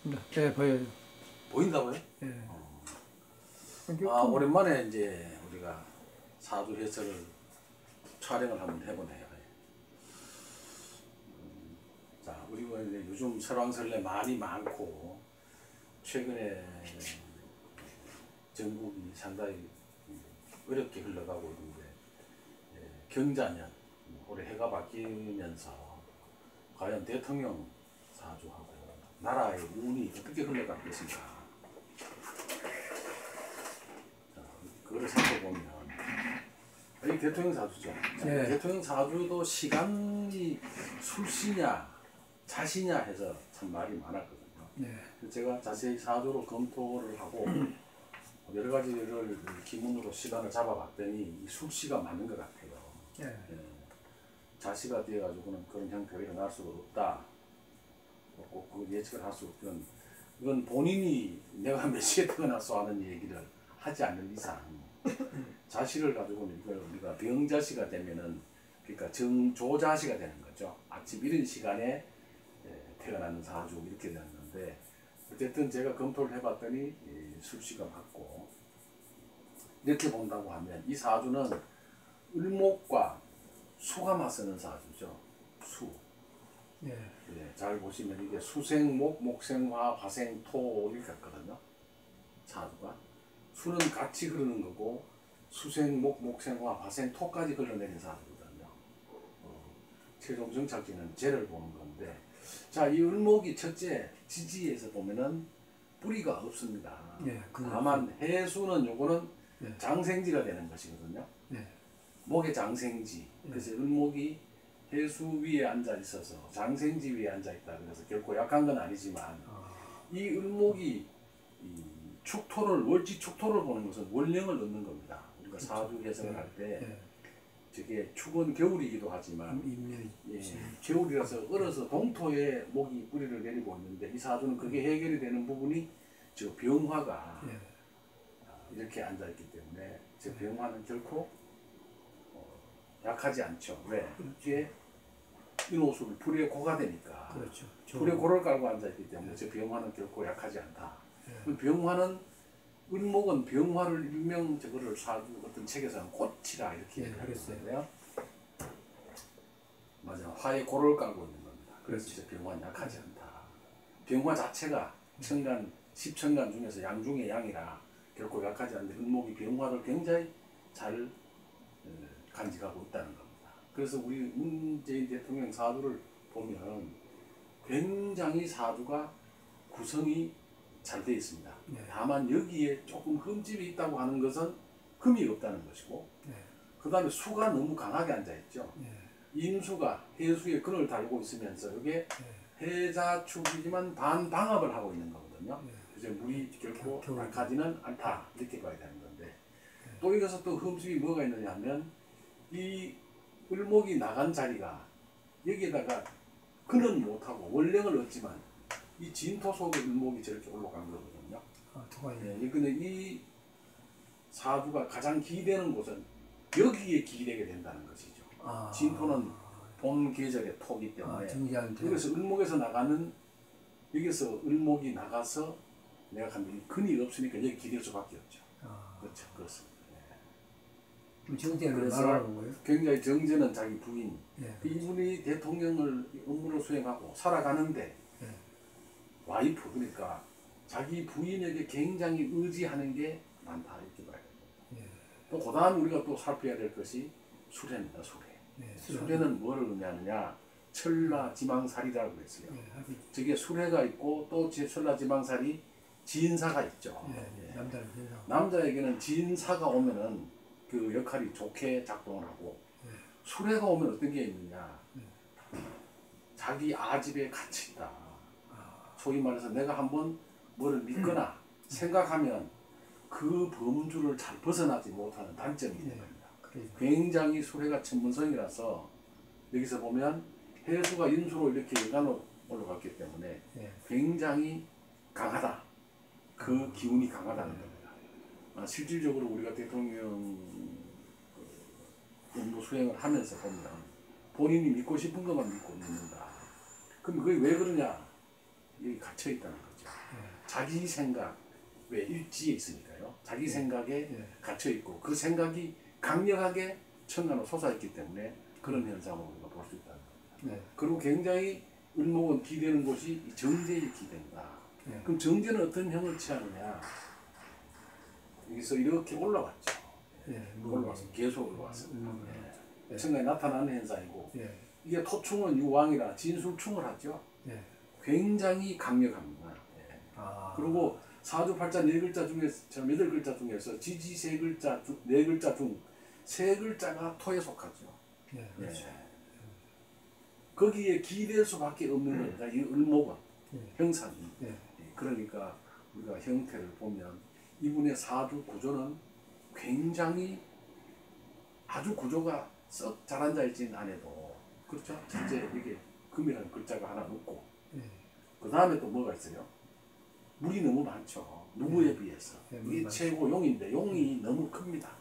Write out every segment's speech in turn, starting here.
네, 보여요. 보인다고요? 네. 오랜만에 이제 우리가 사주 해설을 촬영을 한번 해보네요. 자, 우리가 이제 요즘 설왕설래 많이 많고 최근에 전국이 상당히 어렵게 흘러가고 있는데 경자년 올해 해가 바뀌면서 과연 대통령 사주하고 나라의 운이 어떻게 흘러갈 것인가, 그거를 살펴보면 이 대통령 사주죠. 네. 대통령 사주도 시간이 술시냐 자시냐 해서 참 말이 많았거든요. 네. 제가 자세히 사주로 검토를 하고 여러 가지를 기문으로 시간을 잡아봤더니 이 술시가 맞는 것 같아요. 네. 자시가 되어가지고는 그런 형태가 일어날 수가 없다. 꼭 그 예측을 할 수 없던, 이건 본인이 내가 몇 시에 태어났어 하는 얘기를 하지 않는 이상 자시를 가지고는 이걸 우리가 병자시가 되면은, 그러니까 정조자시가 되는 거죠. 아침 이른 시간에 태어나는 사주 이렇게 되는 건데, 어쨌든 제가 검토를 해봤더니 술시가 맞고, 이렇게 본다고 하면 이 사주는 을목과 수가 맞서는 사주죠. 수. 네. 잘 보시면 이게 수생목, 목생화, 화생토 이렇게 갔거든요. 사주가. 수는 같이 흐르는 거고 수생목, 목생화, 화생토까지 흘러내린 사주거든요. 최종 정착지는 재를 보는 건데, 자, 이 을목이 첫째 지지에서 보면은 뿌리가 없습니다. 네, 다만 해수는 요거는 네. 장생지가 되는 것이거든요. 네. 목의 장생지. 그래서 을목이 해수 위에 앉아 있어서 장생지 위에 앉아 있다. 그래서 결코 약한 건 아니지만 이 을목이 이 축토를, 월지 축토를 보는 것은 원령을 넣는 겁니다. 우리가 그렇죠. 사주 해석을 할 때 네. 저게 축은 겨울이기도 하지만 겨울이라서 얼어서 동토에 목이 뿌리를 내리고 있는데, 이 사주는 그게 해결이 되는 부분이 저 병화가 네. 이렇게 앉아 있기 때문에 저 병화는 결코 약하지 않죠. 왜? 이게 인호수를 불에 고가 되니까. 그렇죠. 불에 고를 깔고 앉아있기 때문에 저 병화는 결코 약하지 않다. 병화는, 을목은 병화를 일명 저거를 사주 어떤 책에서는 꽃이라 이렇게 하겠어요. 맞아, 화에 고를 깔고 있는 겁니다. 그래서 저 병화는 약하지 않다. 병화 자체가 천간, 10천간 중에서 양 중에 양이라 결코 약하지 않는데, 을목이 병화를 굉장히 잘 간직하고 있다는 겁니다. 그래서 우리 문재인 대통령 사주를 보면 굉장히 사주가 구성이 잘 되어 있습니다. 네. 다만 여기에 조금 흠집이 있다고 하는 것은 흠이 없다는 것이고, 네. 그 다음에 수가 너무 강하게 앉아있죠. 네. 임수가 해수에 근을 달고 있으면서 이게 해자축이지만 반방합을 하고 있는 거거든요. 그래서 물이 결코 약하지는 않다 이렇게 봐야 되는 건데, 또 여기서 또 흠집이 뭐가 있느냐 하면, 이 을목이 나간 자리가 여기에다가 근은 못하고 원령을 얻지만 이 진토 속에 을목이 저렇게 올라간 거거든요. 근데 이 사주가 가장 기대는 곳은 여기에 기대게 된다는 것이죠. 진토는 봄 계절의 토기 때문에 그래서 을목에서 나가는, 여기서 을목이 나가서 내가 가면 근이 없으니까 여기 기댈 수밖에 없죠. 그렇죠, 그렇습니다. 그래서 굉장히 정제는 자기 부인, 이분이 대통령을 업무로 수행하고 살아가는데 와이프, 그러니까 자기 부인에게 굉장히 의지하는 게 많다 이렇게 봐야 됩니다. 또 그 다음 우리가 또 살펴야 될 것이 수레입니다. 수레. 수레는 뭐를 의미하느냐, 천라지망살이라고 그랬어요. 저게 수레가 있고 또 천라지망살이 진사가 있죠. 남자에게는 진사가 오면은 그 역할이 좋게 작동을 하고, 수레가 오면 어떤 게 있느냐, 자기 아집에 갇혀 있다. 소위 말해서 내가 한번 뭐를 믿거나 생각하면 그 범주를 잘 벗어나지 못하는 단점이 있는 겁니다. 굉장히 수레가 천문성이라서 여기서 보면 해수가 인수로 이렇게 일간으로 올라갔기 때문에 굉장히 강하다. 그 기운이 강하다는 겁니다. 실질적으로 우리가 대통령 업무 수행을 하면서 보면 본인이 믿고 싶은 것만 믿고 있는다. 그럼 그게 왜 그러냐? 여기 갇혀 있다는 거죠. 자기 생각에 일지에 있으니까요. 자기 생각에 갇혀 있고 그 생각이 강력하게 천간으로 솟아있기 때문에 그런 현상을 우리가 볼 수 있다는 겁니다. 그리고 굉장히 을목은 기대는 곳이 정제에 기댄다. 그럼 정제는 어떤 형을 취하느냐? 여기서 이렇게 올라왔죠. 올라왔어. 계속 올라왔어. 천간에 나타나는 현상이고 이게 토충은 유왕이라 진술충을 하죠. 굉장히 강력합니다. 그리고 사주팔자 네 글자 중에서 8글자 중에서 지지 세 글자 네 글자 중 세 글자가 토에 속하죠. 그렇죠. 거기에 기댈 수밖에 없는 거니까 이 을목은 형상이. 그러니까 우리가 형태를 보면 이분의 사주 구조는 굉장히 아주 구조가 썩 잘 앉아있지는 않아도 그렇죠. 첫째 이게 금이라는 글자가 하나 없고 그 다음에 또 뭐가 있어요? 물이 너무 많죠. 누구에 비해서. 이게 최고 용인데 용이 너무 큽니다.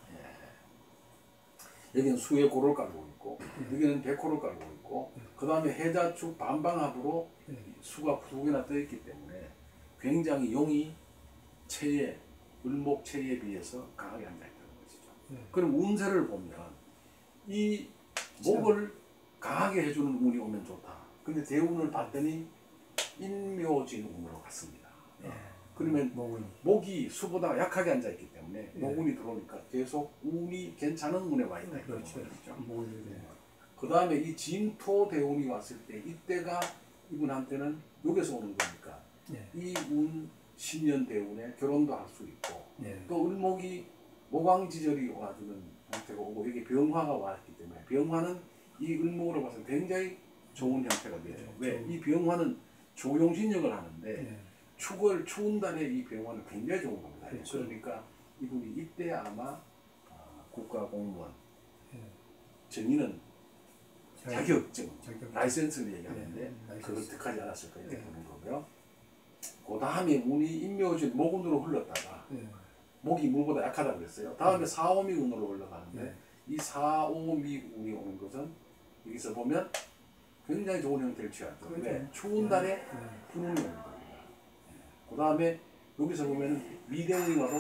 여기는 수의 고를 깔고 있고 여기는 백호를 깔고 있고 그 다음에 해자축 반방합으로 수가 두 개나 떠 있기 때문에 굉장히 용이 체에 을목 체에 비해서 강하게 앉아 있다는 것이죠. 그럼 운세를 보면 이 목을 강하게 해주는 운이 오면 좋다. 근데 대운을 봤더니 인묘진 운으로 갔습니다. 그러면 목이 수보다 약하게 앉아 있기 때문에 목운이 들어오니까 계속 운이 괜찮은 운에 와 있다. 그렇죠. 그 다음에 이 진토 대운이 왔을 때 이때가 이분한테는 여기서 오는 거니까 이 운 10년 대운에 결혼도 할 수 있고 또 을목이 모광지절이 와주는 형태가 오고 여기 병화가 왔기 때문에 병화는 이 을목으로 봐서 굉장히 좋은 형태가 되죠. 왜? 이 병화는 조용신역을 하는데 축을 추운 달에 이 병화는 굉장히 좋은 겁니다. 그러니까 이분이 이때 아마 국가공무원 정의는 자격증, 라이센스를 얘기하는데 그걸 득하지 않았을까 이렇게 보는 거고요. 그 다음에 운이 인묘진 목운으로 흘렀다가 목이 물보다 약하다 그랬어요. 다음에 사오미 운으로 흘러가는데 이 사오미 운이 오는 것은 여기서 보면 굉장히 좋은 형태를 취하죠. 왜? 추운 달에 푸는 운이 옵니다. 그 다음에 여기서 보면 미대운이 와도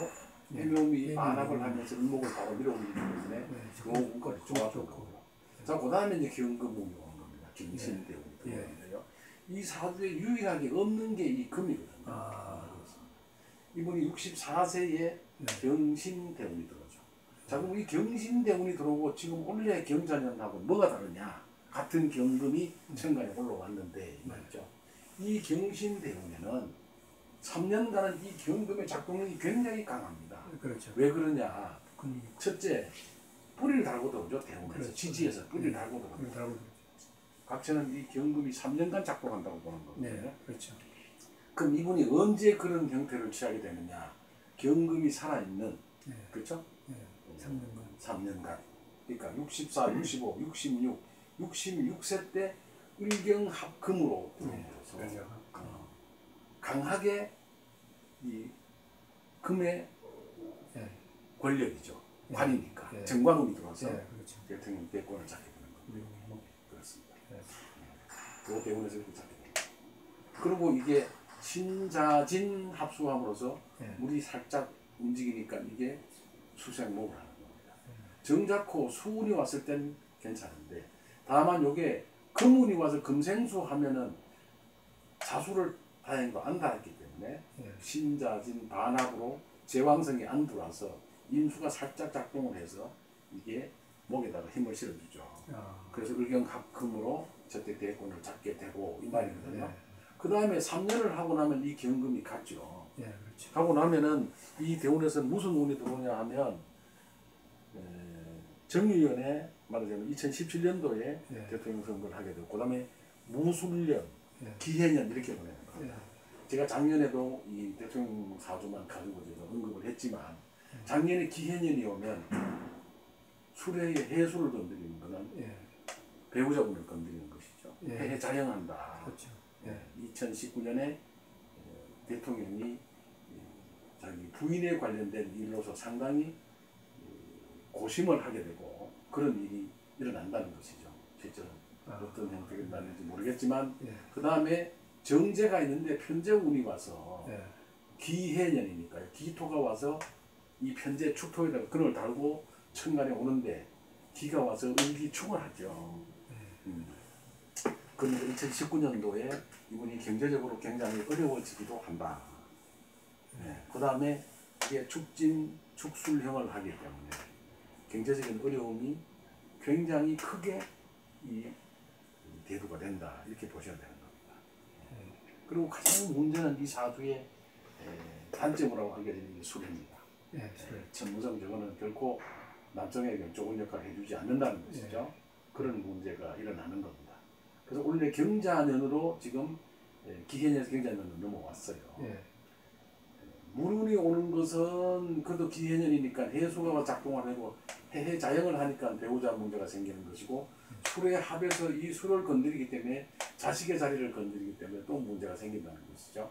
해묘미 반합을 하면서 을목을 바로 밀어올리기 때문에 그 운까지 좋았던 거고요. 자, 그 다음에 이제 경금운이 오는 겁니다. 경신대운이 들어오는데요. 이 사주에 유일하게 없는 게 이 금이거든요. 이분이 64세에 경신대운이 들어오죠. 자, 그럼 이 경신대운이 들어오고 지금 원래 경자년하고 뭐가 다르냐? 같은 경금이 천간에 올라왔는데 말이죠. 이 경신대운에는 3년간은 이 경금의 작동력이 굉장히 강합니다. 그렇죠. 왜 그러냐? 첫째, 뿌리를 달고 들어오죠. 대운에서. 그렇죠. 지지에서 뿌리를 달고 들어오죠. 각처는 이 경금이 3년간 작동한다고 보는 거거든요. 그렇죠. 그럼 이분이 언제 그런 형태를 취하게 되느냐? 경금이 살아있는, 그렇죠? 3년간. 그러니까 64, 65, 66, 66세 때 을경합금으로 들어오면서 강하게 이 금의 권력이죠. 관이니까 정관운이 들어와서 대통령 대권을 잡게 되는 겁니다. 그렇습니다. 그 대운에서 이렇게 잡게 됩니다. 그리고 이게 신자진 합수함으로써 물이 살짝 움직이니까 이게 수생목을 하는 겁니다. 정자코 수운이 왔을 땐 괜찮은데 다만 요게 금운이 와서 금생수 하면은 자수를 다행히도 안 닿았기 때문에 신자진 반합으로 제왕성이 안 들어와서 임수가 살짝 작동을 해서 이게 목에다가 힘을 실어주죠. 그래서 을경합금으로 저때 대권을 잡게 되고 이 말이거든요. 그 다음에 3년을 하고 나면 이 경금이 갔죠. 그렇죠. 하고 나면은 이 대운에서 무슨 운이 들어오냐 하면 정유연에 말하자면 2017년도에 대통령 선거를 하게 되고 그 다음에 무술년, 기해년 이렇게 보내는 겁니다. 제가 작년에도 이 대통령 사주만 가지고 제가 언급을 했지만 작년에 기해년이 오면 수레의 해수를 건드리는 거는 배우자분을 건드리는 것이죠. 해해 자영한다. 그렇죠. 2019년에 대통령이 자기 부인에 관련된 일로서 상당히 고심을 하게 되고 그런 일이 일어난다는 것이죠. 실제로 어떤 형태가 일어났는지 모르겠지만 그 다음에 정제가 있는데 편제운이 와서 기해년이니까요. 기토가 와서 이 편재 축토에다가 근을 달고 천간에 오는데 기가 와서 을기축을 하죠. 그런데 2019년도에 이분이 경제적으로 굉장히 어려워지기도 한다. 그 다음에 이게 축진, 축술형을 하기 때문에 경제적인 어려움이 굉장히 크게 이 대두가 된다. 이렇게 보셔야 되는 겁니다. 그리고 가장 문제는 이 사주의 단점이라고 하게 되는 게 술입니다. 천무성 저거는 결코 남성에게 좋은 역할을 해주지 않는다는 것이죠. 그런 문제가 일어나는 겁니다. 그래서 원래 경자년으로 지금 기해년에서 경자년으로 넘어왔어요. 물운이 오는 것은 그래도 기해년이니까 해수가 작동을 하고 해자영을 하니까 배우자 문제가 생기는 것이고 술의 합에서 이 술을 건드리기 때문에 자식의 자리를 건드리기 때문에 또 문제가 생긴다는 것이죠.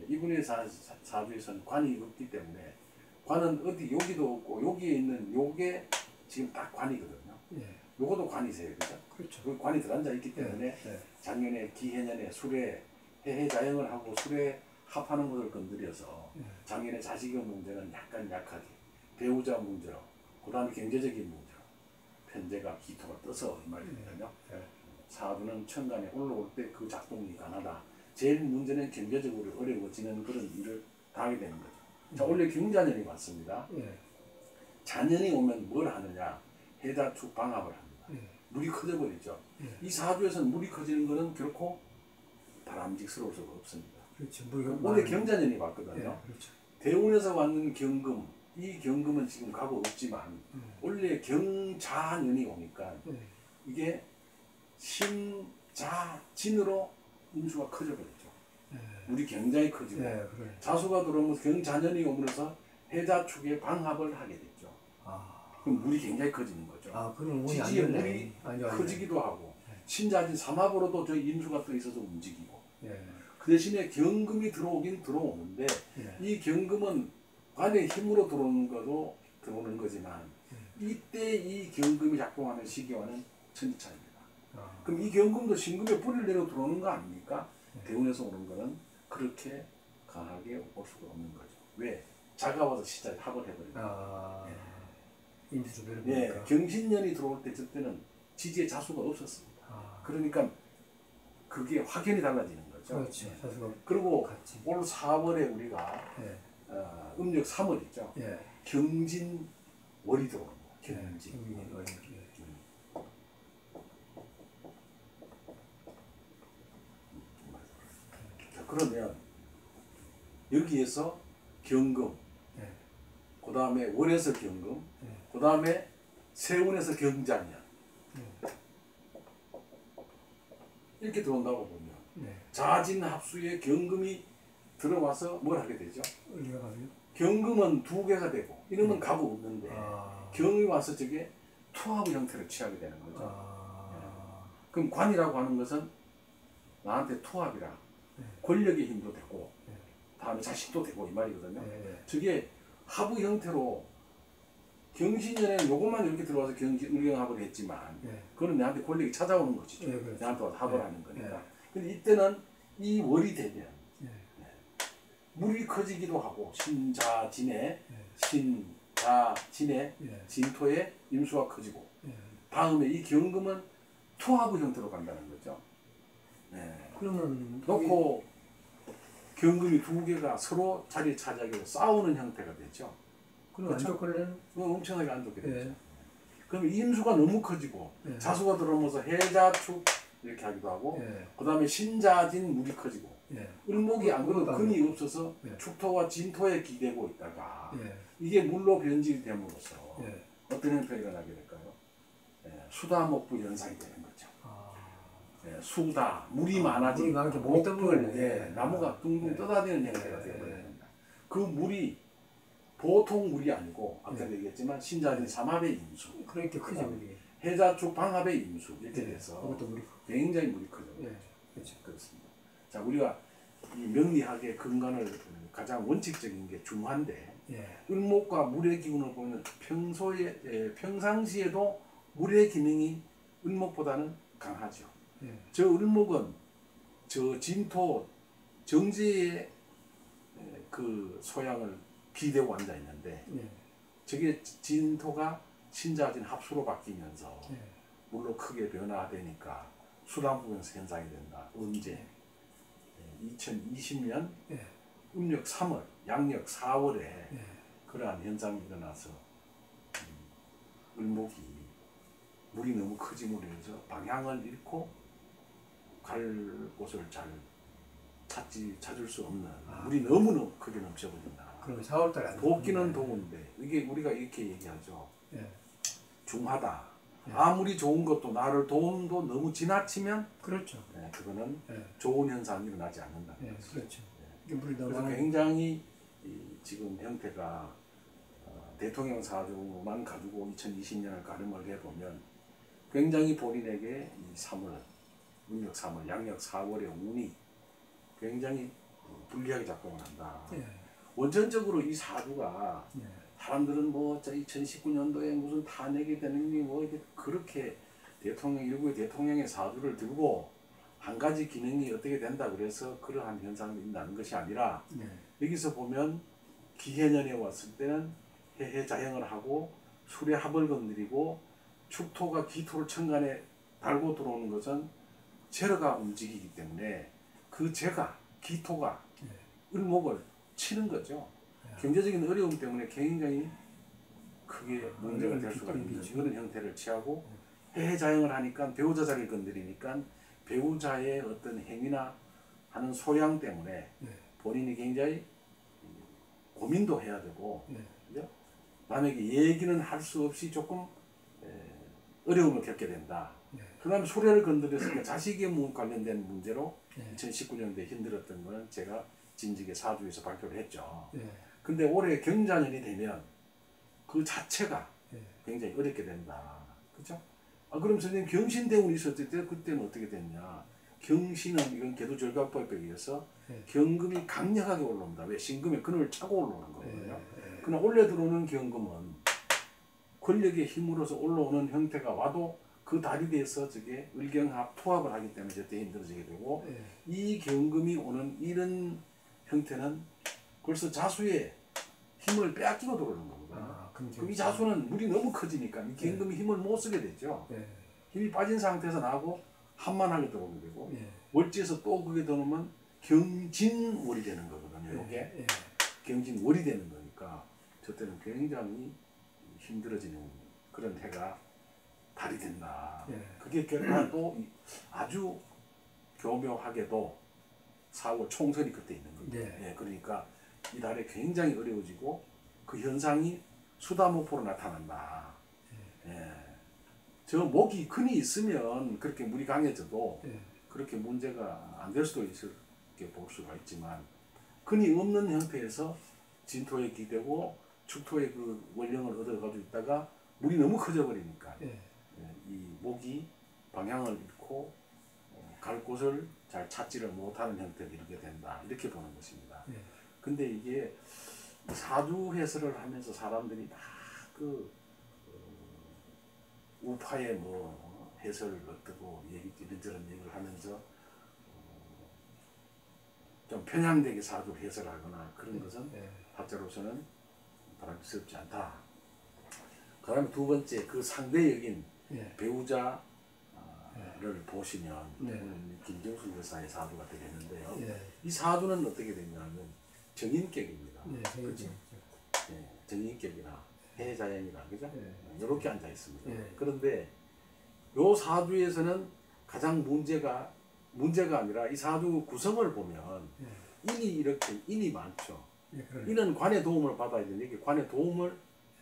이분의 사주에서는 관이 없기 때문에 관은 어디 여기도 없고 여기에 있는 요게 지금 딱 관이거든요. 요것도 관이세요, 그죠? 그렇죠. 그 관이 들어앉아 있기 때문에 작년에 기해년에 술에 해자영을 하고 술에 합하는 것을 건드려서 작년에 자식의 문제는 약간 약하게 배우자 문제로 그 다음에 경제적인 문제로 편재가 기토가 떠서 이 말이거든요. 사주는 천간에 올라올 때 그 작동이 강하다. 제일 문제는 경제적으로 어려워지는 그런 일을 당하게 되는 거죠. 자, 원래 경자년이 왔습니다. 자년이 오면 뭘 하느냐? 해자축 방합을 합니다. 물이 커져버리죠. 이 사주에서는 물이 커지는 것은 결코 바람직스러울 수가 없습니다. 그렇죠. 원래 경자년이 왔거든요. 그렇죠. 대운에서 왔는 경금, 이 경금은 지금 가고 없지만 원래 경자년이 오니까 이게 신자진으로 임수가 커져버리죠. 물이 굉장히 커지고 자수가 들어오면서 경자년이 오면서 해자축에 방합을 하게 됐죠. 그럼 물이 굉장히 커지는 거죠. 지지에 물이 커지기도 하고 신자진 삼합으로도 저 임수가 또 있어서 움직이고 그 대신에 경금이 들어오긴 들어오는데 이 경금은 관의 힘으로 들어오는 거지만 이때 이 경금이 작동하는 시기와는 천지차이입니다. 그럼 이 경금도 신금에 뿌리를 내려 들어오는 거 아닙니까? 대운에서 오는 거는 그렇게 강하게 올 수가 없는 거죠. 왜? 자가 와서 시작 합을 해버립니다. 경신년이 들어올 때 저때는 지지에 자수가 없었습니다. 그러니까 그게 확연히 달라지는 거죠. 그렇죠. 그리고 올 4월에 우리가 음력 3월이죠. 경진월이 들어옵니다. 경진월. 그러면 여기에서 경금, 그 다음에 월에서 경금, 그 다음에 세운에서 경자년 이렇게 들어온다고 보면 자진합수에 경금이 들어와서 뭘 하게 되죠? 경금은 두 개가 되고 이러면 가부 없는데 경이 와서 저게 투합 형태를 취하게 되는 거죠. 그럼 관이라고 하는 것은 나한테 투합이라 권력의 힘도 되고 다음에 자식도 되고 이 말이거든요. 저게 하부 형태로 경신년에는 요것만 이렇게 들어와서 을경합을 했지만 그거는 내한테 권력이 찾아오는 것이죠. 내한테 와서 합을 하는 거니까. 근데 이때는 이 월이 되면 물이 커지기도 하고 신자진에 진토에 임수가 커지고 다음에 이 경금은 투합의 형태로 간다는 거죠. 그러면 놓고 경금이 두 개가 서로 자리 차지하기로 싸우는 형태가 되죠. 그럼 안 좋거든? 엄청나게 안 좋게 되죠. 그럼 임수가 너무 커지고 자수가 들어오면서 해자축 이렇게 하기도 하고 그 다음에 신자진 물이 커지고 을목이 안 그래도 근이 없어서 축토와 진토에 기대고 있다가 이게 물로 변질이 됨으로써 어떤 형태가 일어나게 될까요? 수다목부 현상이 되는 거죠. 수다, 물이 많아지고 나무가 둥둥 떠다니는 형태가 되어버립니다. 그 물이 보통 물이 아니고 아까도 얘기했지만 신자진 삼합의 임수 그렇게 크죠. 해자축 방합의 임수 이렇게 돼서 굉장히 물이 커져요. 그렇습니다. 자, 우리가 이 명리학의 근간을 가장 원칙적인 게 중화인데 을목과 물의 기운을 보면 평상시에도 물의 기능이 을목보다는 강하죠. 저 을목은 저 진토 정제에 그 소양을 기대고 앉아 있는데 예. 저게 진토가 신자진 합수로 바뀌면서 예. 물로 크게 변화되니까 수단부변에서 현상이 된다. 언제? 2020년 예. 음력 3월, 양력 4월에 예. 그러한 현상이 일어나서 을목이 물이 너무 크지 못해서 방향을 잃고 갈 곳을 잘 찾을 수 없는 물이 너무너무 크게 넘쳐버린다. 그럼 4월달에 안 돕기는 도운데 이게 우리가 이렇게 얘기하죠. 예. 중하다. 예. 아무리 좋은 것도 나를 도움도 너무 지나치면 그렇죠. 그거는 예. 좋은 현상이 일어나지 않는다. 예. 그렇죠. 이게 물이 너무 그래서 굉장히 지금 형태가 대통령 사주만 가지고 2020년을 가름을 해보면 굉장히 본인에게 이 3월, 음력 3월, 양력 4월의 운이 굉장히 불리하게 작동을 한다. 예. 원천적으로 이 사주가 예. 사람들은 뭐 2019년도에 무슨 탄핵이 되느니 뭐 이게 그렇게 일부의 대통령의 사주를 들고 한 가지 기능이 어떻게 된다 그래서 그러한 현상이 있는 것이 아니라 예. 여기서 보면 기해년에 왔을 때는 해해자형을 하고 수레합을 건드리고 축토가 기토를 천간에 달고 들어오는 것은 재러가 움직이기 때문에 그 재가 기토가 예. 을목을 치는 거죠. 예. 경제적인 어려움 때문에 굉장히 크게 문제가 될 수가 있는 그런 형태를 취하고 해해자형을 하니까 배우자 자리를 건드리니까 배우자의 어떤 행위나 하는 소양 때문에 예. 본인이 굉장히 고민도 해야 되고 예. 그죠? 남에게 얘기는 할 수 없이 조금 어려움을 겪게 된다. 예. 그 다음에 소래를 건드렸으니까 자식에 관련된 문제로 예. 2019년도에 힘들었던 건 제가 진즉의 사주에서 발표를 했죠. 예. 근데 올해 경자년이 되면 그 자체가 예. 굉장히 어렵게 된다. 그죠? 그럼 선생님 경신대운이 있었을 때 그때는 어떻게 됐냐? 경신은 이건 계도절각법에 의해서 예. 경금이 강력하게 올라옵니다. 왜? 신금의 근을 차고 올라오는 거거든요. 예. 그러나 올해 들어오는 경금은 권력의 힘으로서 올라오는 형태가 와도 그 다리에서 저게 을경합 투합을 하기 때문에 저때 힘들어지게 되고 예. 이 경금이 오는 이런 형태는 벌써 자수의 힘을 빼앗기고 들어오는 겁니다. 그럼 이 자수는 물이 너무 커지니까 이 경금이 힘을 못 쓰게 되죠. 예. 힘이 빠진 상태에서 나고 한만하게 들어오게 되고 예. 월지에서 또 그게 들어오면 경진월이 되는 거거든요. 이게 예. 경진월이 되는 거니까 저때는 굉장히 힘들어지는 그런 해가 발휘된다. 예. 그게 결과 또 아주 교묘하게도 4월 총선이 그때 있는 겁니다. 네. 그러니까 이 달에 굉장히 어려워지고 그 현상이 수다모포로 나타난다. 저 목이 근이 있으면 그렇게 물이 강해져도 그렇게 문제가 안 될 수도 있을 게 볼 수가 있지만 근이 없는 형태에서 진토에 기대고 축토의 그 원령을 얻어가지고 있다가 물이 너무 커져 버리니까 이 목이 방향을 잃고 갈 곳을 잘 찾지를 못하는 형태를 이루게 된다. 이렇게 보는 것입니다. 근데 이게 사주 해설을 하면서 사람들이 막 그 우파의 뭐 해설을 어떻고 이런저런 얘기를 하면서 좀 편향되게 사주 해설하거나 그런 것은 학자로서는 바람직스럽지 않다. 그 다음에 두 번째 그 상대역인 배우자를 보시면 김정순 여사의 사주가 되겠는데요. 이 사주는 어떻게 되냐면 정인격입니다. 그렇죠? 정인격이나 해자연이나 그죠? 이렇게 앉아 있습니다. 그런데 요 사주에서는 가장 문제가 아니라 이 사주 구성을 보면 인이 많죠. 인은 관의 도움을 받아야 되는데 이게 관의 도움을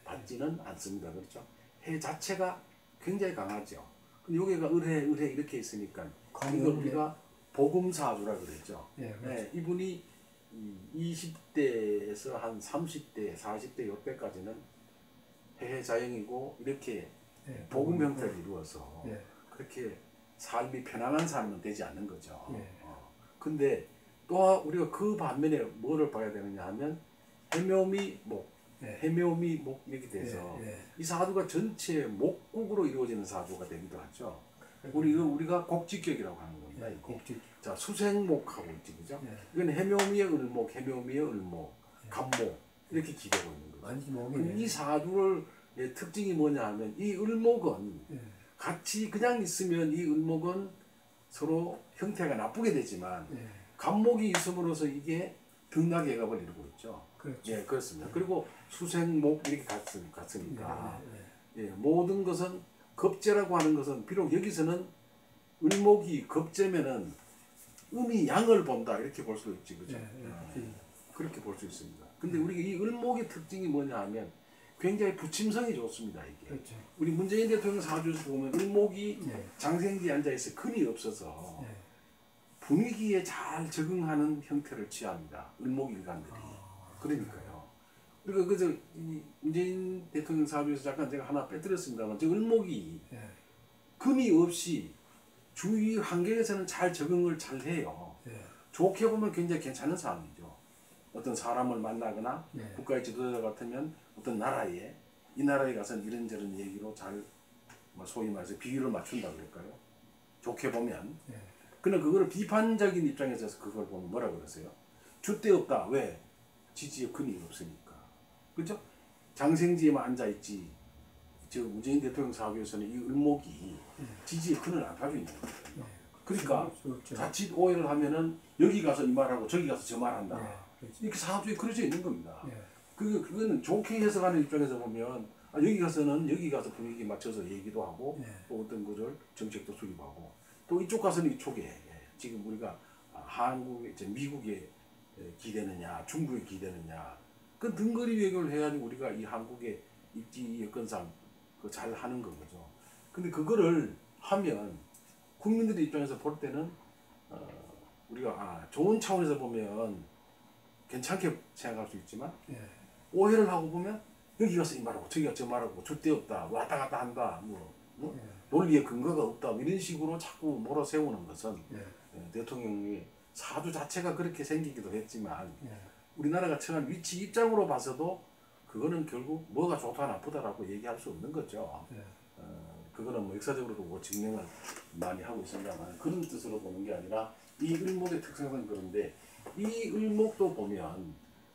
받지는 않습니다. 그렇죠? 해 자체가 굉장히 강하죠. 근데 여기가 을해 이렇게 있으니까 이걸 우리가 복음사주라 그랬죠. 이분이 20대에서 한 30대, 40대 요때까지는 해해자형이고 이렇게 복음 형태를 이루어서 그렇게 삶이 편안한 삶은 되지 않는 거죠. 근데 또 우리가 그 반면에 뭐를 봐야 되느냐 하면 해묘미 목 이렇게 돼서 이 사주가 전체 목국으로 이루어지는 사주가 되기도 하죠. 우리가 곡직격이라고 하는 겁니다. 예, 곡직. 자, 수생목하고 있지, 그죠? 예. 이건 해묘미의 을목, 해묘미의 을목, 갑목 이렇게 기대고 있는 거죠. 완전 목이네. 이 사주의 특징이 뭐냐 하면 이 을목은 예. 같이 그냥 있으면 이 을목은 서로 형태가 나쁘게 되지만 예. 갑목이 있음으로써 이게 등락해갑을 이루고 있죠. 그렇죠. 예, 그렇습니다. 그리고 수생목 이렇게 같으니까 예, 모든 것은 겁재라고 하는 것은 비록 여기서는 을목이 겁재면은 음이 양을 본다 이렇게 볼 수 있지, 그죠? 그렇게 볼 수 있습니다. 근데 우리가 이 을목의 특징이 뭐냐 하면 굉장히 부침성이 좋습니다. 이게. 그렇죠. 우리 문재인 대통령 사주에서 보면 을목이 예. 장생지에 앉아있어 근이 없어서 예. 분위기에 잘 적응하는 형태를 취합니다. 을목 일간들이. 그러니까요. 그러니까 그저 이 문재인 대통령 사주에서 잠깐 제가 하나 빼드렸습니다만 저 을목이 예. 근이 없이 주위 환경에서는 잘 적응을 잘 해요. 예. 좋게 보면 굉장히 괜찮은 상황이죠. 어떤 사람을 만나거나 예. 국가의 지도자 같으면 어떤 나라에 이 나라에 가서는 이런저런 얘기로 잘 소위 말해서 비율을 맞춘다 그럴까요? 좋게 보면. 예. 그러나 그거를 비판적인 입장에서 그걸 보면 뭐라 그러세요? 줏대 없다. 왜? 지지에 근이 없으니까. 그렇죠? 장생지에만 앉아있지. 저 문재인 대통령 사업에서는 이 을목이 지지에 근을 안 가지고 있는 거거든요. 그러니까 자칫 오해를 하면은 여기 가서 이 말하고 저기 가서 저 말한다. 이렇게 사주에 그려져 있는 겁니다. 그거는 좋게 해석하는 입장에서 보면 여기 가서는 여기 가서 분위기 맞춰서 얘기도 하고 또 어떤 거를 정책도 수립하고 또 이쪽 가서는 이쪽에 지금 우리가 한국에 미국에 기대느냐 중국에 기대느냐 그 등거리 외교를 해가지고 우리가 이 한국의 입지 여건상 잘 하는 거죠. 근데 그거를 하면 국민들의 입장에서 볼 때는 우리가 좋은 차원에서 보면 괜찮게 생각할 수 있지만 오해를 하고 보면 여기 가서 이 말하고 저기 가서 저 말하고 줏대 없다 왔다 갔다 한다 논리에 근거가 없다 이런 식으로 자꾸 몰아세우는 것은 대통령의 사주 자체가 그렇게 생기기도 했지만 우리나라가 처한 위치 입장으로 봐서도 그거는 결국 뭐가 좋다 나쁘다라고 얘기할 수 없는 거죠. 그거는 뭐 역사적으로도 뭐 증명을 많이 하고 있습니다만 그런 뜻으로 보는 게 아니라 이 을목의 특성은 그런데 이 을목도 보면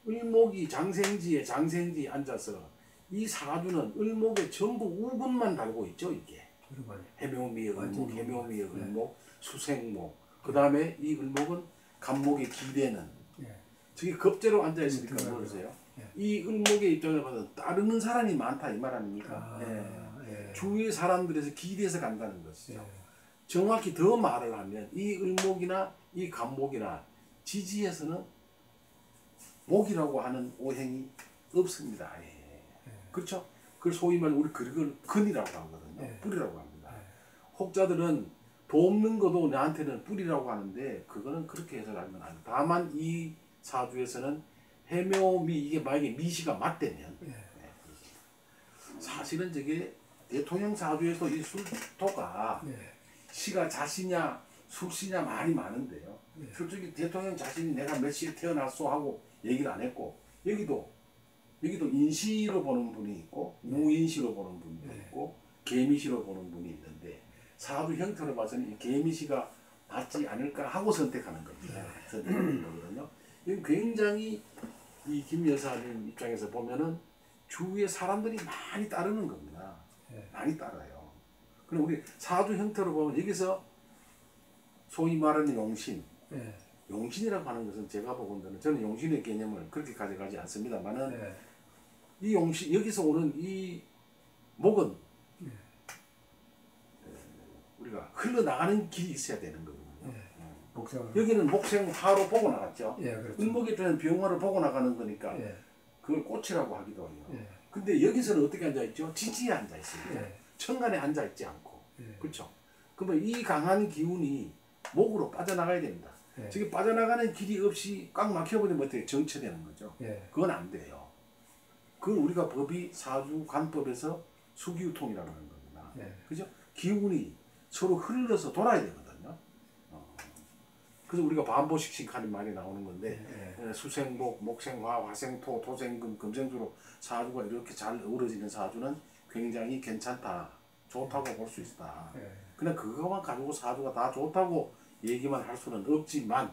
을목이 장생지에 앉아서 이 사주는 을목에 전부 우근만 달고 있죠. 이게 해묘미의 을목, 해묘미의 을목, 수생목 그 다음에 이 을목은 갑목의 기대는 저기 겁재로 앉아있으니까 모르세요? 이 을목의 입장에 봐서 따르는 사람이 많다 이 말 아닙니까? 주위의 사람들에서 기대해서 간다는 것이죠. 정확히 더 말을 하면 이 을목이나 이 갑목이나 지지에서는 목이라고 하는 오행이 없습니다. 그렇죠? 그걸 소위 말해 우리 그걸 근이라고 하거든요. 뿌리라고 합니다. 혹자들은 돕는 것도 나한테는 뿌리라고 하는데 그거는 그렇게 해석하면 안 돼. 다만 이 사주에서는 해묘미 이게 만약에 미시가 맞대면 사실은 저게 대통령 사주에서 이 술토가 시가 자시냐 술시냐 말이 많은데요. 솔직히 대통령 자신이 내가 몇 시에 태어났소 하고 얘기를 안 했고 여기도 인시로 보는 분이 있고 무인시로 보는 분이 있고 개미시로 보는 분이 있는데 사주 형태로 봐서는 이 개미시가 맞지 않을까 하고 선택하는 겁니다. 선택하는 거거든요. 이건 굉장히 이 김 여사님 입장에서 보면은 주위에 사람들이 많이 따르는 겁니다. 많이 따라요. 그럼 우리 사주 형태로 보면 여기서 소위 말하는 용신, 용신이라고 하는 것은 제가 보건대는 저는 용신의 개념을 그렇게 가져가지 않습니다만은 이 용신 여기서 오는 이 목은 우리가 흘러나가는 길이 있어야 되는 거거든요. 여기는 목생화로 보고 나갔죠. 을목에 대한 병화를 보고 나가는 거니까 그걸 꽃이라고 하기도 해요. 근데 여기서는 어떻게 앉아있죠? 지지에 앉아있습니다. 천간에 앉아있지 않고. 그렇죠? 그러면 이 강한 기운이 목으로 빠져나가야 됩니다. 저기 빠져나가는 길이 없이 꽉 막혀버리면 어떻게 정체되는 거죠? 그건 안 돼요. 그건 우리가 법이 사주 관법에서 수기유통이라고 하는 겁니다. 그죠? 기운이 서로 흘러서 돌아야 되거든요. 그래서 우리가 반보식식하는 말이 나오는 건데 수생목, 목생화, 화생토, 토생금, 금생수로 사주가 이렇게 잘 어우러지는 사주는 굉장히 괜찮다, 좋다고 볼 수 있다. 그냥 그거만 가지고 사주가 다 좋다고 얘기만 할 수는 없지만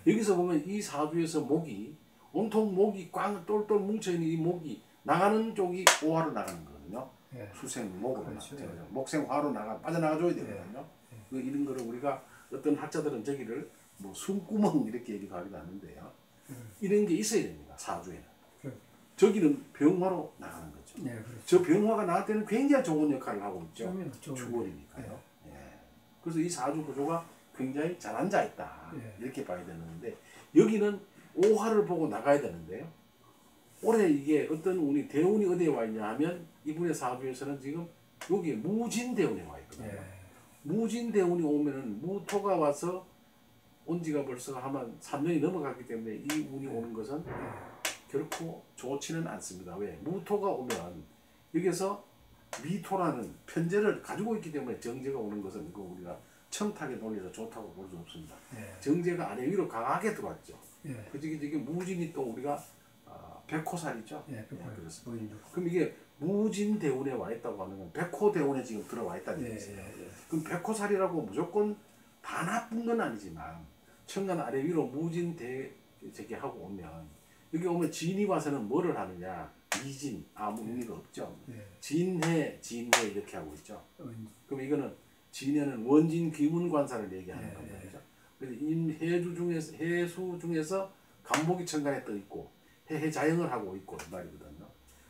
여기서 보면 이 사주에서 목이 온통 목이 꽝 똘똘 뭉쳐있는 이 목이 나가는 쪽이 오화로 나가는 거거든요. 수생목으로 그렇죠. 목생화로 빠져나가줘야 되거든요. 이런 거를 우리가 어떤 학자들은 저기를 뭐 숨구멍 이렇게 얘기도 하기도 하는데요. 이런 게 있어야 됩니다. 사주에는. 저기는 병화로 나가는 거죠. 네, 그렇죠. 저 병화가 나갈 때는 굉장히 좋은 역할을 하고 있죠. 좋은 주월이니까요. 그래서 이 사주 구조가 굉장히 잘 앉아있다. 이렇게 봐야 되는데 여기는 오화를 보고 나가야 되는데요. 올해 이게 어떤 운이 대운이 어디에 와 있냐 하면 이분의 사주에서는 지금 여기 무진대운에 와 있거든요. 무진대운이 오면은 무토가 와서 온 지가 벌써 한 3년이 넘어갔기 때문에 이 운이 오는 것은 결코 좋지는 않습니다. 왜? 무토가 오면 여기서 미토라는 편제를 가지고 있기 때문에 정제가 오는 것은 이거 우리가 청탁에 놀려서 좋다고 볼 수 없습니다. 정제가 아래 위로 강하게 들어왔죠. 그저기 무진이 또 우리가 백호살이죠. 그렇습니다. 그럼 이게 무진대운에 와 있다고 하는 건 백호대운에 지금 들어와 있다는 얘기죠. 그럼 백호살이라고 무조건 다 나쁜 건 아니지만 천간 아래 위로 무진대 저기 하고 오면 여기 오면 진이 와서는 뭐를 하느냐? 이진 아무 의미가 없죠. 진해 이렇게 하고 있죠. 그럼 이거는 진해는 원진 귀문관사를 얘기하는 겁니다. 그래서 해수 중에서 간목이 천간에 떠 있고 해자형을 하고 있고 이 말이거든요.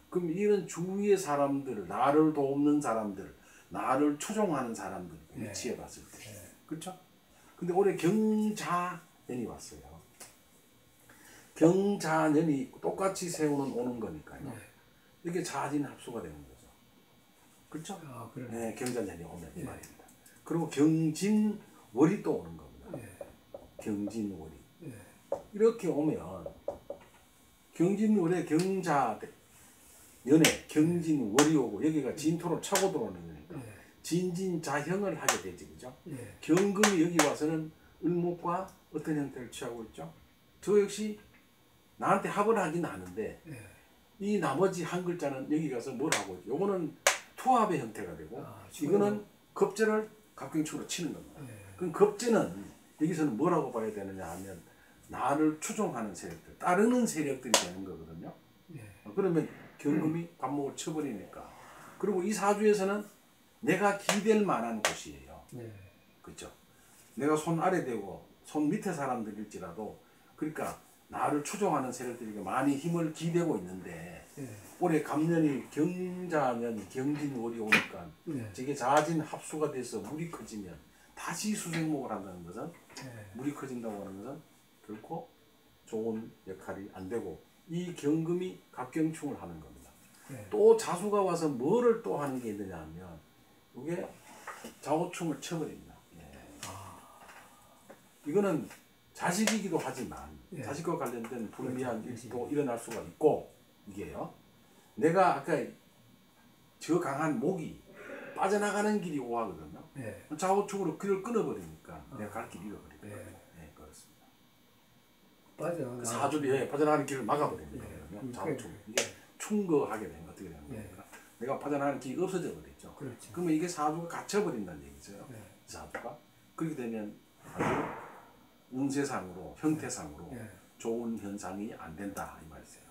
그럼 이런 주위의 사람들, 나를 돕는 사람들, 나를 추종하는 사람들 위치해 봤을 때, 그렇죠? 근데 올해 경자년이 왔어요. 경자년이 똑같이 세우는 오는 거니까요. 이게 자진 합수가 되는 거죠. 그렇죠? 네, 경자년이 오면 이 말입니다. 그리고 경진월이 또 오는 겁니다. 경진월이. 이렇게 오면 경진월에 경자년에 경진월이 오고 여기가 진토로 차고 들어오는 거니까 진진자형을 하게 되지, 그죠? 경금이 여기 와서는 을목과 어떤 형태를 취하고 있죠? 저 역시 나한테 합을 하긴 하는데 이 나머지 한 글자는 여기 가서 뭘 하고 있죠? 요거는 투합의 형태가 되고 이거는 겁재를 갑경축으로 치는 겁니다. 그럼 겁재는 여기서는 뭐라고 봐야 되느냐 하면 나를 추종하는 세력들, 따르는 세력들이 되는 거거든요. 그러면 경금이 갑목을 쳐버리니까. 그리고 이 사주에서는 내가 기댈 만한 곳이에요. 그렇죠? 내가 손 아래 대고 손 밑에 사람들일지라도 그러니까 나를 추종하는 세력들이 많이 힘을 기대고 있는데 올해 갑년이 경자년이 경진월이 오니까 저게 자진 합수가 돼서 물이 커지면 다시 수생목을 한다는 것은 물이 커진다고 하는 것은 결코 좋은 역할이 안 되고 이 경금이 갑경충을 하는 겁니다. 또 자수가 와서 뭐를 또 하는 게 있느냐 하면 이게 좌우충을 쳐버립니다. 이거는 자식이기도 하지만 자식과 관련된 불미한 일도 일어날 수가 있고 이게요. 내가 아까 저 강한 목이 빠져나가는 길이 오하거든요. 좌우충으로 길을 끊어버리니까 내가 갈 길 잃어버리거든요. 그렇습니다. 그 사주비에 빠져나가는 길을 막아버리는 거예요. 좌우충. 이게 충거하게 되면 어떻게 되는 겁니까? 내가 빠져나가는 길이 없어져 버리죠. 그러면 이게 사주가 갇혀버린다는 얘기죠. 사주가. 그렇게 되면 아주 운세상으로 형태상으로 좋은 현상이 안 된다 이 말이세요.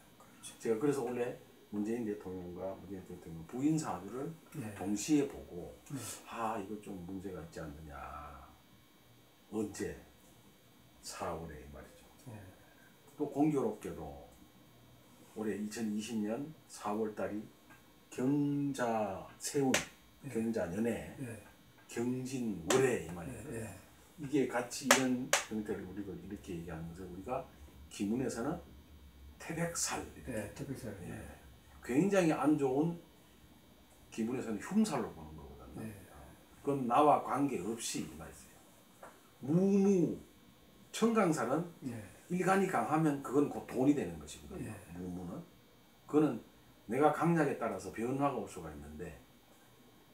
제가 그래서 원래 문재인 대통령과 문재인 대통령 부인 사주를 동시에 보고 이거 좀 문제가 있지 않느냐. 언제? 4월에 이 말이죠. 또 공교롭게도 올해 2020년 4월달이 경자세운 경자년에 경진월에 이 말이에요. 이게 같이 이런 형태를 우리가 이렇게 얘기하는 것을 우리가 기문에서는 태백살. 굉장히 안 좋은 기문에서는 흉살로 보는 거거든요. 그건 나와 관계없이 이 말이에요. 무무 청강살은 일간이 강하면 그건 곧 돈이 되는 것이거든요. 무무는 그거는 내가 강약에 따라서 변화가 올 수가 있는데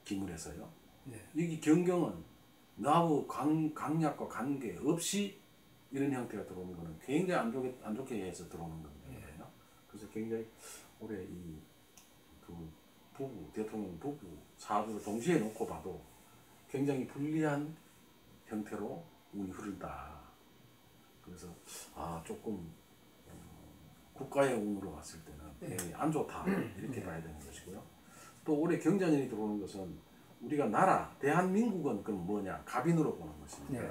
기문에서요. 여기 경경은 나하고 강약과 관계없이 이런 형태가 들어오는 것은 굉장히 안 좋게 해서 들어오는 겁니다. 그래서 굉장히 올해 이 두 부부, 대통령 부부 사주를 동시에 놓고 봐도 굉장히 불리한 형태로 운이 흐른다. 그래서 조금 국가의 운으로 봤을 때는 안 좋다 이렇게 봐야 되는 것이고요. 또 올해 경자년이 들어오는 것은 우리가 나라 대한민국은 그럼 뭐냐 갑인으로 보는 것입니다.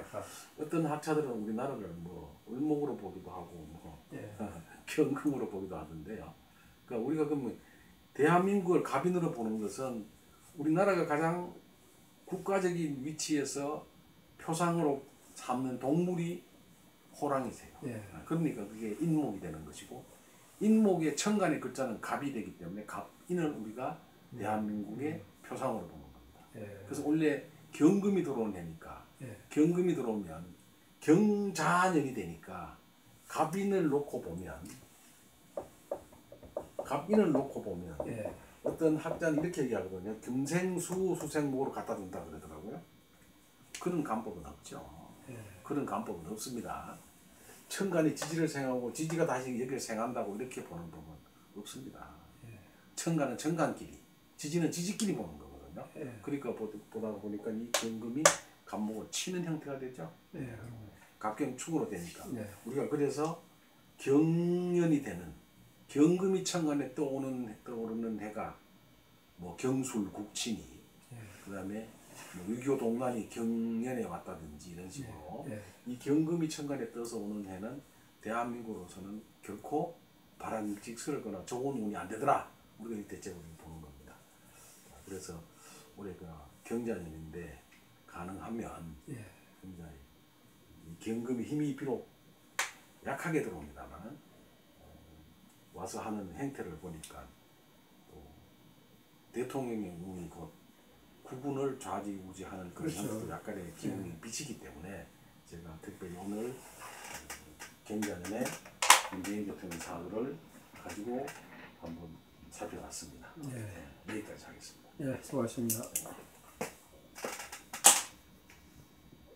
어떤 학자들은 우리나라를 뭐 을목으로 보기도 하고 뭐 경금으로 보기도 하던데요. 그러니까 우리가 그러면 대한민국을 갑인으로 보는 것은 우리나라가 가장 국가적인 위치에서 표상으로 삼는 동물이 호랑이세요. 그러니까 그게 인목이 되는 것이고, 인목의 천간의 글자는 갑이 되기 때문에 갑인을 우리가 대한민국의 표상으로 보는 겁니다. 그래서 원래 경금이 들어온 해니까 경금이 들어오면 경자년이 되니까 갑인을 놓고 보면 어떤 학자는 이렇게 얘기하거든요. 금생수 수생목으로 갖다 준다 그러더라고요. 그런 간법은 없죠. 그런 간법은 없습니다. 천간이 지지를 생하고 지지가 다시 여기를 생한다고 이렇게 보는 법은 없습니다. 천간은 천간끼리, 지지는 지지끼리 보는 거거든요. 그러니까 보다 보니까 이 경금이 갑목을 치는 형태가 되죠. 갑경축으로 되니까 우리가 그래서 경년이 되는 경금이 천간에 떠오르는 해가 뭐 경술, 국친이 그다음에 뭐 유교 동란이 경년에 왔다든지 이런 식으로 이 경금이 천간에 떠서 오는 해는 대한민국으로서는 결코 바람직스럽거나 좋은 운이 안 되더라. 우리가 이 대체적으로 보는 겁니다. 그래서 올해가 경자년인데 가능하면 굉장히 경금이 힘이 비록 약하게 들어옵니다만 와서 하는 행태를 보니까 또 대통령의 운이 곧 국군을 좌지우지하는 그런 형태도 약간의 기운이 비치기 때문에 제가 특별히 오늘 경자년에 문재인 대통령 사업을 가지고 한번 살펴봤습니다. 여기까지 하겠습니다. 수고하셨습니다.